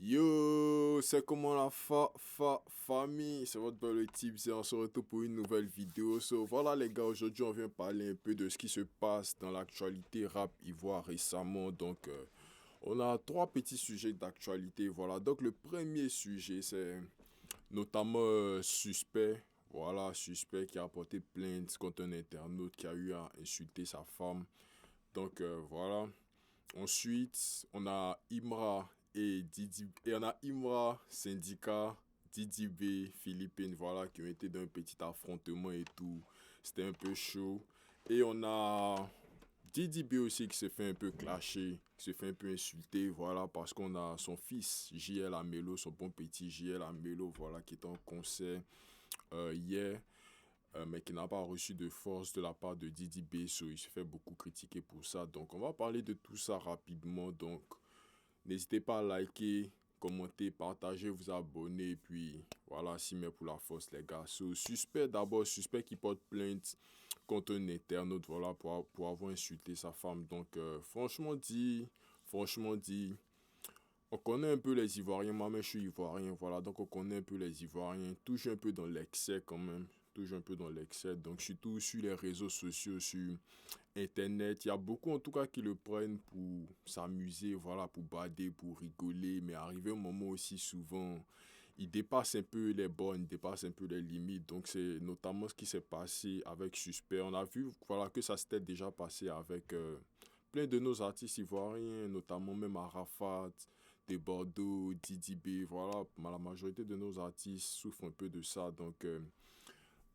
Yo, c'est comment la famille, c'est votre belle Tips et on se retrouve pour une nouvelle vidéo. Voilà les gars, aujourd'hui on vient parler un peu de ce qui se passe dans l'actualité rap ivoire récemment. On a trois petits sujets d'actualité. Voilà, donc le premier sujet c'est notamment Suspect. Voilà, Suspect qui a porté plainte contre un internaute qui a eu à insulter sa femme. Voilà. Ensuite, on a Imra et Didi et on a Imra, Syndicat, Didi B, Philippines, voilà, qui ont été dans un petit affrontement et tout. C'était un peu chaud. Et on a Didi B aussi qui s'est fait un peu clasher, qui s'est fait un peu insulter, voilà, parce qu'on a son fils, JL Amelo, son bon petit JL Amelo, voilà, qui est en concert hier mais qui n'a pas reçu de force de la part de Didi Besso. Il se fait beaucoup critiquer pour ça. Donc, on va parler de tout ça rapidement. Donc, n'hésitez pas à liker, commenter, partager, vous abonner. Et puis, voilà, s'y met pour la force, les gars. Suspect d'abord, suspect qui porte plainte contre un internaute, voilà, pour avoir insulté sa femme. Franchement dit, on connaît un peu les Ivoiriens, moi-même je suis Ivoirien, voilà, donc on connaît un peu les Ivoiriens, toujours un peu dans l'excès quand même, toujours un peu dans l'excès, donc surtout sur les réseaux sociaux, sur Internet, il y a beaucoup en tout cas qui le prennent pour s'amuser, voilà, pour bader, pour rigoler, mais arrivé un moment aussi souvent, il dépasse un peu les bornes, il dépasse un peu les limites, donc c'est notamment ce qui s'est passé avec Suspect, on a vu, voilà, que ça s'était déjà passé avec plein de nos artistes ivoiriens, notamment même Arafat, de Bordeaux, Didi B, voilà, la majorité de nos artistes souffrent un peu de ça.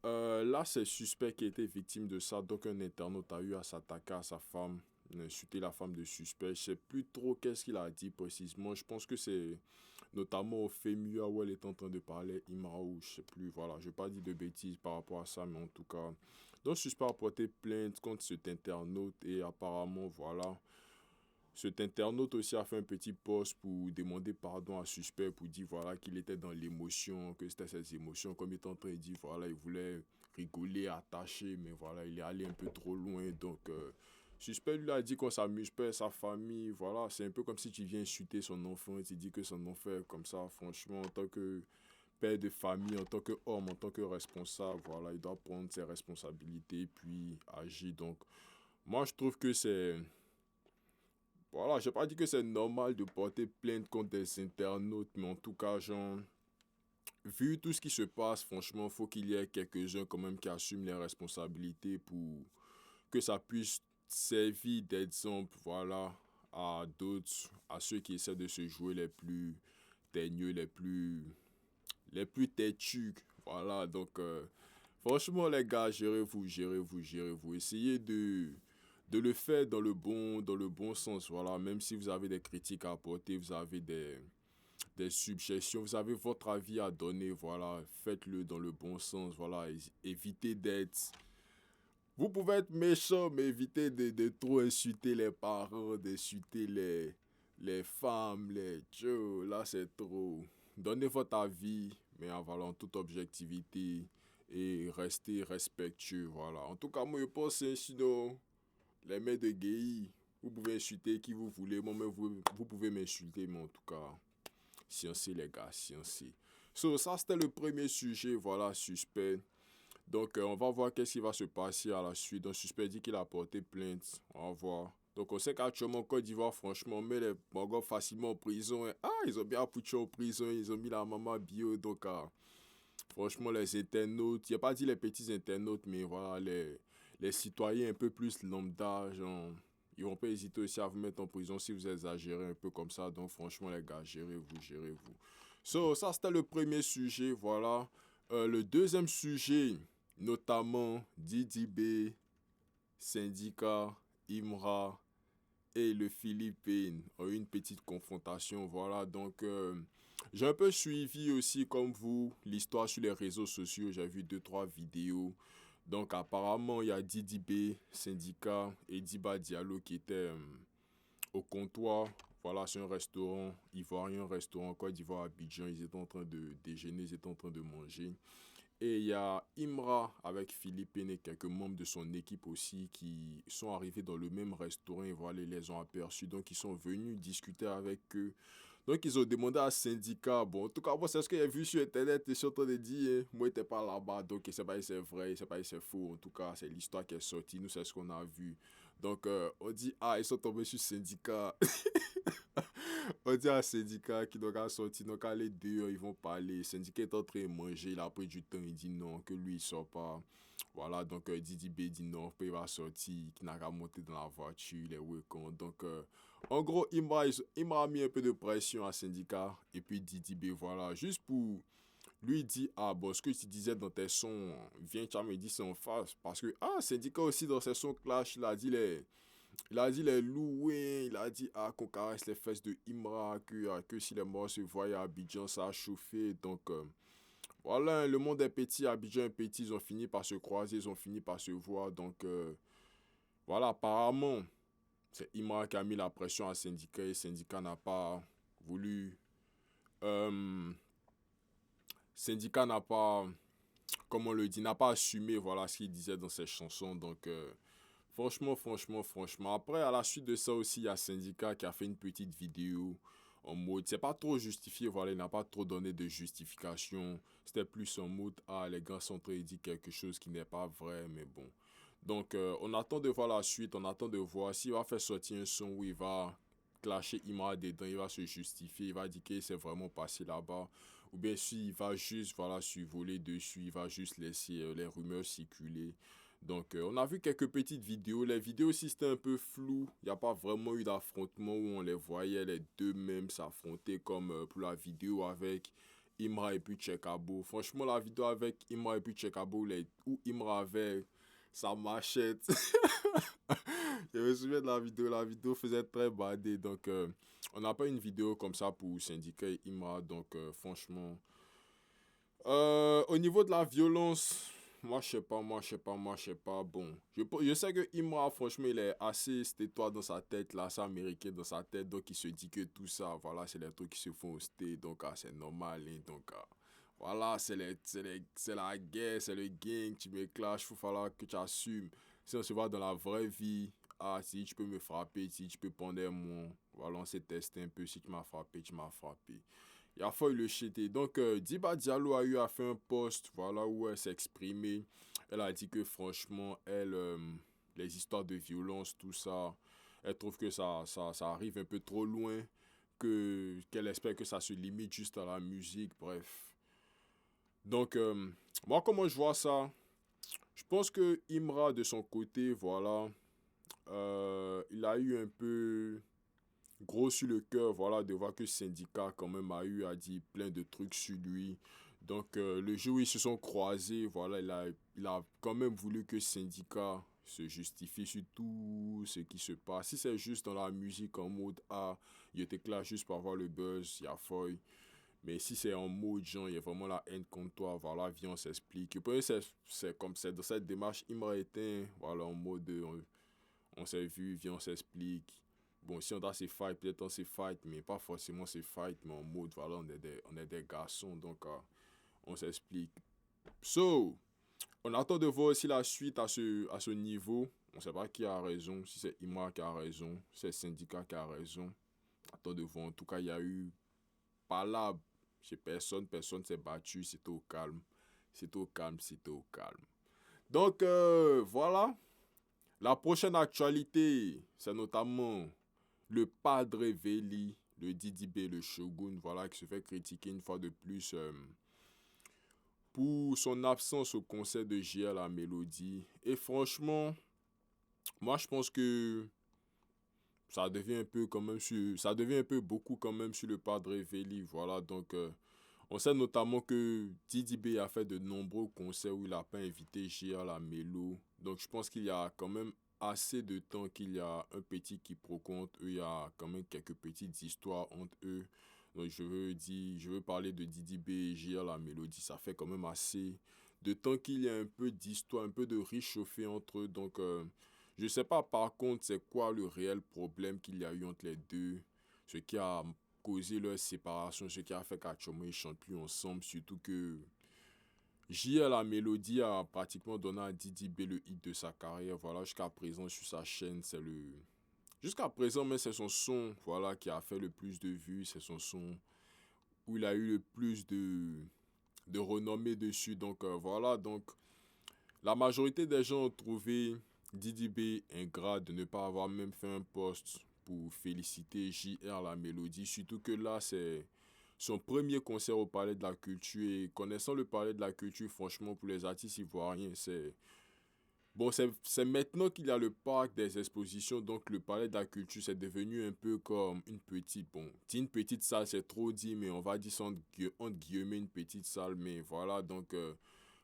Là, c'est Suspect qui a été victime de ça. Donc, un internaute a eu à s'attaquer à sa femme, insulter la femme de Suspect. Je sais plus trop qu'est-ce qu'il a dit précisément. Je pense que c'est notamment au FEMUA où elle est en train de parler Imraou. Je sais plus, voilà. Je vais pas dire de bêtises par rapport à ça, mais en tout cas. Donc, Suspect a porté plainte contre cet internaute et apparemment, voilà. Cet internaute aussi a fait un petit post pour demander pardon à Suspect pour dire voilà qu'il était dans l'émotion, que c'était ses émotions, comme il était en train de dire voilà il voulait rigoler, attacher, mais voilà il est allé un peu trop loin. Suspect lui a dit qu'on s'amuse pas, sa famille, voilà c'est un peu comme si tu viens insulter son enfant et tu dis que son enfant est comme ça, franchement en tant que père de famille, en tant qu'homme, en tant que responsable, voilà il doit prendre ses responsabilités puis agir. Donc moi je trouve que c'est voilà, j'ai pas dit que c'est normal de porter plainte contre des internautes, mais en tout cas, genre, vu tout ce qui se passe, franchement, faut qu'il y ait quelques-uns quand même qui assument les responsabilités pour que ça puisse servir d'exemple, voilà, à d'autres, à ceux qui essaient de se jouer les plus teigneux, les plus têtus, voilà, franchement, les gars, gérez-vous, gérez-vous, gérez-vous. Essayez de le faire dans le bon sens. Voilà, même si vous avez des critiques à apporter, vous avez des suggestions, vous avez votre avis à donner. Voilà, faites-le dans le bon sens. Voilà, évitez d'être. Vous pouvez être méchant, mais évitez de trop insulter les parents, d'insulter les femmes, les Joe. Là, c'est trop. Donnez votre avis, mais en toute objectivité et restez respectueux. Voilà. En tout cas, moi, je pense que sinon, les mains de Guéhi, vous pouvez insulter qui vous voulez. Moi-même, vous pouvez m'insulter, mais en tout cas, sciencez les gars, sciencez. Ça, c'était le premier sujet, voilà, Suspect. On va voir qu'est-ce qui va se passer à la suite. Donc, Suspect dit qu'il a porté plainte. On va voir. Donc, on sait qu'actuellement, en Côte d'Ivoire, franchement, on met les Mongols facilement en prison. Ah, ils ont bien foutu en prison. Ils ont mis la maman bio. Franchement, les internautes, il n'y a pas dit les petits internautes, mais voilà, les citoyens un peu plus lambda, genre, ils vont pas hésiter aussi à vous mettre en prison si vous exagérez un peu comme ça. Donc, franchement, les gars, gérez-vous, gérez-vous. Ça, c'était le premier sujet, voilà. Le deuxième sujet, notamment Didi B, Syndicat, Imra et le Philippines ont eu une petite confrontation, voilà. J'ai un peu suivi aussi, comme vous, l'histoire sur les réseaux sociaux. J'ai vu deux, trois vidéos. Donc, apparemment, il y a Didi B, Syndicat et Diba Diallo qui étaient au comptoir. Voilà, c'est un restaurant ivoirien, un restaurant Côte d'Ivoire à Abidjan. Ils étaient en train de déjeuner, ils étaient en train de manger. Et il y a Imra avec Philippe et quelques membres de son équipe aussi qui sont arrivés dans le même restaurant et voilà, ils les ont aperçus. Donc, ils sont venus discuter avec eux. Donc, ils ont demandé à Syndicat. Bon, en tout cas, moi, c'est ce que j'ai vu sur Internet. Ils sont en train de dire, hein, moi, j'étais pas là-bas. Donc, je sais pas si c'est vrai, je sais pas si c'est faux. En tout cas, c'est l'histoire qui est sortie. Nous, c'est ce qu'on a vu. Donc, on dit, ah, ils sont tombés sur Syndicat. On dit à Syndicat qui doit sortir. Donc, les deux, ils vont parler. Syndicat est en train de manger. Il a pris du temps. Il dit non, que lui, il sort pas. Voilà, donc Didi B dit non, puis il va sortir, qu'il n'a qu'à monter dans la voiture, il est welcome. Donc, en gros, il m'a mis un peu de pression à Syndicat. Et puis Didi B, voilà, juste pour lui dire, ah bon, ce que tu disais dans tes sons, viens, tu me dit c'est en face. Parce que, ah, Syndicat aussi, dans ses sons clash, il a dit les loués, il a dit, ah, qu'on caresse les fesses de Imra, que si les morts se voyaient à Abidjan, ça a chauffé. Donc, voilà, le monde est petit, Abidjan est petit, ils ont fini par se croiser, ils ont fini par se voir. Donc, voilà, apparemment, c'est Imra qui a mis la pression à Syndicat et Syndicat n'a pas voulu. euh, Syndicat n'a pas, comme on le dit, n'a pas assumé voilà, ce qu'il disait dans ses chansons. Donc, franchement. Après, à la suite de ça aussi, il y a Syndicat qui a fait une petite vidéo en mode, c'est pas trop justifié, voilà, il n'a pas trop donné de justification. C'était plus en mode, ah, les gars sont en train de dire quelque chose qui n'est pas vrai, mais bon. Donc, on attend de voir la suite, on attend de voir s'il va faire sortir un son où il va clasher Imra dedans, il va se justifier, il va dire que c'est vraiment passé là-bas. Ou bien s'il va juste, voilà, survoler dessus, il va juste laisser les rumeurs circuler. Donc, on a vu quelques petites vidéos. Les vidéos aussi, c'était un peu flou. Il n'y a pas vraiment eu d'affrontement où on les voyait les deux mêmes s'affronter comme pour la vidéo avec Imra et puis Tchekabo. Franchement, la vidéo avec Imra et puis Tchekabo, où Imra avait sa machette. Je me souviens de la vidéo. La vidéo faisait très badé. Donc, on n'a pas une vidéo comme ça pour Syndicat et Imra. Donc, franchement, au niveau de la violence, moi, je sais pas. Bon, je sais que Imra, franchement, il est assez stétois dans sa tête, là, assez américain dans sa tête. Donc, il se dit que tout ça, voilà, c'est les trucs qui se font au state. Donc, c'est normal. Hein, donc, voilà, c'est la guerre, c'est le gang, tu me clashes, il faut falloir que tu assumes. Si on se voit dans la vraie vie, ah, si tu peux me frapper, si tu peux prendre moi, voilà, on s'est testé un peu. Si tu m'as frappé, tu m'as frappé. Il a fallu le cheater. Donc, Diba Diallo a eu à faire un post, voilà, où elle s'est exprimée. Elle a dit que franchement, les histoires de violence, tout ça, elle trouve que ça arrive un peu trop loin, qu'elle espère que ça se limite juste à la musique, bref. Donc, moi, comment je vois ça? Je pense que Imra, de son côté, voilà, il a eu un peu gros sur le cœur, voilà, de voir que Syndicat quand même a dit plein de trucs sur lui. Donc, le jour où ils se sont croisés, voilà, il a quand même voulu que Syndicat se justifie sur tout ce qui se passe. Si c'est juste dans la musique en mode, ah, il était là juste pour avoir le buzz, il y a foy. Mais si c'est en mode, genre, il y a vraiment la haine contre toi, voilà, viens, on s'explique. Et puis, c'est comme ça, dans cette démarche, il m'a été, voilà, en mode, on s'est vu, viens, on s'explique. Bon, si on a ses fights, peut-être on s'est fight, mais pas forcément ses fights, mais en mode, voilà, on est des garçons, donc on s'explique. So, on attend de voir aussi la suite à ce niveau. On ne sait pas qui a raison, si c'est Imra qui a raison, si c'est Syndicat qui a raison. On attend de voir. En tout cas, il y a eu palabre chez personne s'est battu, c'était au calme. C'était au calme. Donc, voilà. La prochaine actualité, c'est notamment le Padre Veli, le Didi B, le Shogun, voilà, qui se fait critiquer une fois de plus pour son absence au concert de JL à la Mélodie. Et franchement, moi je pense que ça devient un peu quand même ça devient un peu beaucoup quand même sur le Padre Veli, voilà. Donc, on sait notamment que Didi B a fait de nombreux concerts où il n'a pas invité JL à la Mélo. Donc, je pense qu'il y a quand même assez de temps qu'il y a un petit quiproquo entre eux. Il y a quand même quelques petites histoires entre eux. Donc, je veux parler de Didi B et JL la Mélodie. Ça fait quand même assez de temps qu'il y a un peu d'histoire, un peu de réchauffé entre eux. Donc, je ne sais pas par contre c'est quoi le réel problème qu'il y a eu entre les deux. Ce qui a causé leur séparation, ce qui a fait qu'actuellement ils ne chantent plus ensemble. Surtout que JL la Mélodie a pratiquement donné à Didi B le hit de sa carrière. Voilà, jusqu'à présent sur sa chaîne, c'est le jusqu'à présent, mais c'est son son, voilà, qui a fait le plus de vues. C'est son son où il a eu le plus de renommée dessus. Donc voilà, donc la majorité des gens ont trouvé Didi B ingrat de ne pas avoir même fait un post pour féliciter JR La Mélodie. Surtout que là, c'est son premier concert au Palais de la Culture. Et connaissant le Palais de la Culture, franchement, pour les artistes ivoiriens, c'est... Bon, c'est maintenant qu'il y a le parc des expositions, donc le Palais de la Culture, c'est devenu un peu comme une petite... Bon, une petite salle, c'est trop dit, mais on va dire ça entre guillemets une petite salle. Mais voilà, donc...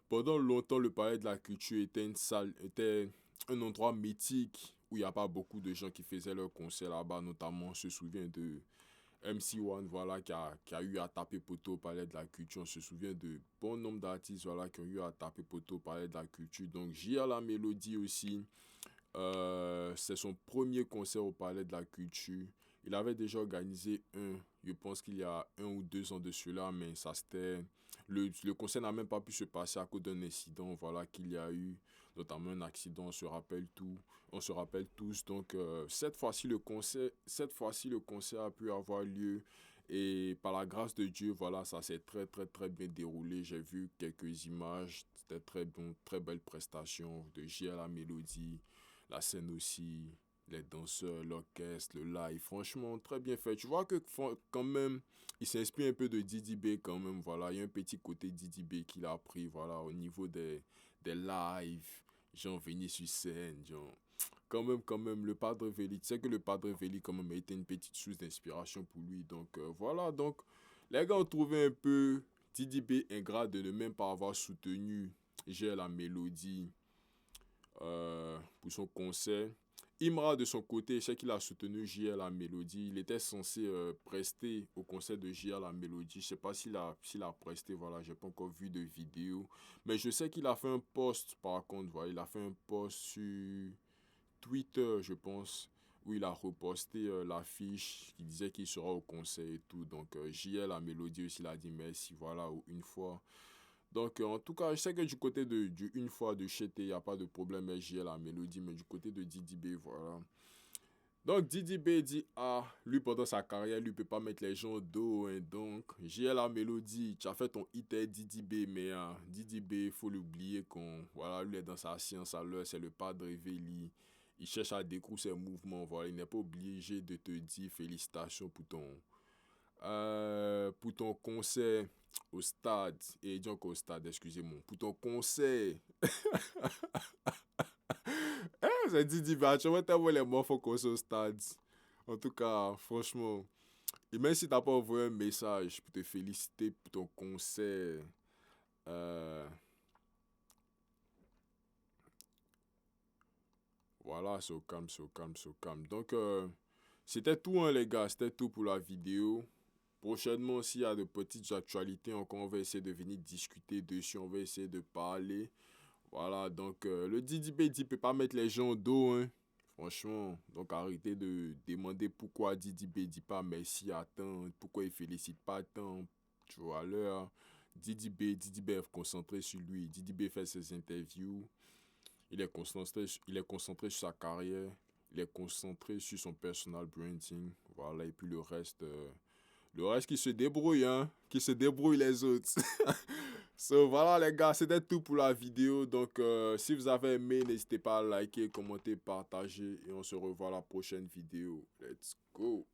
pendant longtemps, le Palais de la Culture était une salle, était un endroit mythique où il n'y a pas beaucoup de gens qui faisaient leurs concerts là-bas. Notamment, on se souvient de MC1, voilà, qui a eu à taper poteau au Palais de la Culture. On se souvient de bon nombre d'artistes, voilà, qui ont eu à taper poteau au Palais de la Culture. Donc, J.A. La Mélodie aussi, c'est son premier concert au Palais de la Culture. Il avait déjà organisé je pense qu'il y a 1 ou 2 ans de cela, mais ça c'était... Le concert n'a même pas pu se passer à cause d'un incident, voilà, qu'il y a eu, notamment un accident, on se rappelle tous. Donc cette fois-ci le concert a pu avoir lieu et par la grâce de Dieu, voilà, ça s'est très très très bien déroulé. J'ai vu quelques images, c'était très bon, très belle prestation de J.A. La Mélodie, la scène aussi, les danseurs, l'orchestre, le live, franchement, très bien fait. Tu vois que quand même, il s'inspire un peu de Didi B quand même, voilà. Il y a un petit côté Didi B qu'il a pris, voilà, au niveau des lives, genre venir sur scène, genre... Quand même, le Padre Veli, tu sais que le Padre Veli quand même a été une petite source d'inspiration pour lui. Donc voilà, donc les gars ont trouvé un peu Didi B ingrat de ne même pas avoir soutenu J'ai la Mélodie pour son concert. Imra, de son côté, je sais qu'il a soutenu J.R. La Mélodie. Il était censé prester au concert de J.R. La Mélodie. Je sais pas s'il a presté, voilà, j'ai pas encore vu de vidéo. Mais je sais qu'il a fait un post, par contre, voilà, il a fait un post sur Twitter, je pense, où il a reposté l'affiche qui disait qu'il sera au concert et tout. Donc, J.R. La Mélodie aussi, il a dit merci, voilà, une fois. Donc, en tout cas, je sais que du côté du une fois de Chété, il n'y a pas de problème avec J.L. La Mélodie, mais du côté de Didi B, voilà. Donc, Didi B dit, lui, pendant sa carrière, lui, peut pas mettre les gens au dos, hein. Donc, J.L. La Mélodie, tu as fait ton hit avec Didi B, mais Didi B, il faut l'oublier voilà, lui est dans sa science à l'heure, c'est le Padre Veli. Il cherche à découvrir ses mouvements, voilà. Il n'est pas obligé de te dire félicitations pour ton concert au stade, et donc au stade, excusez-moi, pour ton concert. J'ai dit, bah, tu vois, tellement les morts font concert au stade. En tout cas, franchement, et même si t'as pas envoyé un message pour te féliciter pour ton concert, voilà, c'est au calme, c'est au calme, c'est au calme. Donc, c'était tout, hein, les gars, c'était tout pour la vidéo. Prochainement, s'il y a de petites actualités, encore, on va essayer de venir discuter dessus, on va essayer de parler. Voilà, donc le Didi B dit peut pas mettre les gens au dos, hein. Franchement, donc arrêtez de demander pourquoi Didi B dit pas merci à tant, pourquoi il félicite pas tant. Tu vois, l'heure, Didi B est concentré sur lui. Didi B fait ses interviews, il est concentré sur sa carrière, il est concentré sur son personal branding. Voilà, et puis le reste qui se débrouille, hein, qui se débrouille les autres. So, voilà les gars, c'était tout pour la vidéo. Donc, si vous avez aimé, n'hésitez pas à liker, commenter, partager. Et on se revoit à la prochaine vidéo. Let's go!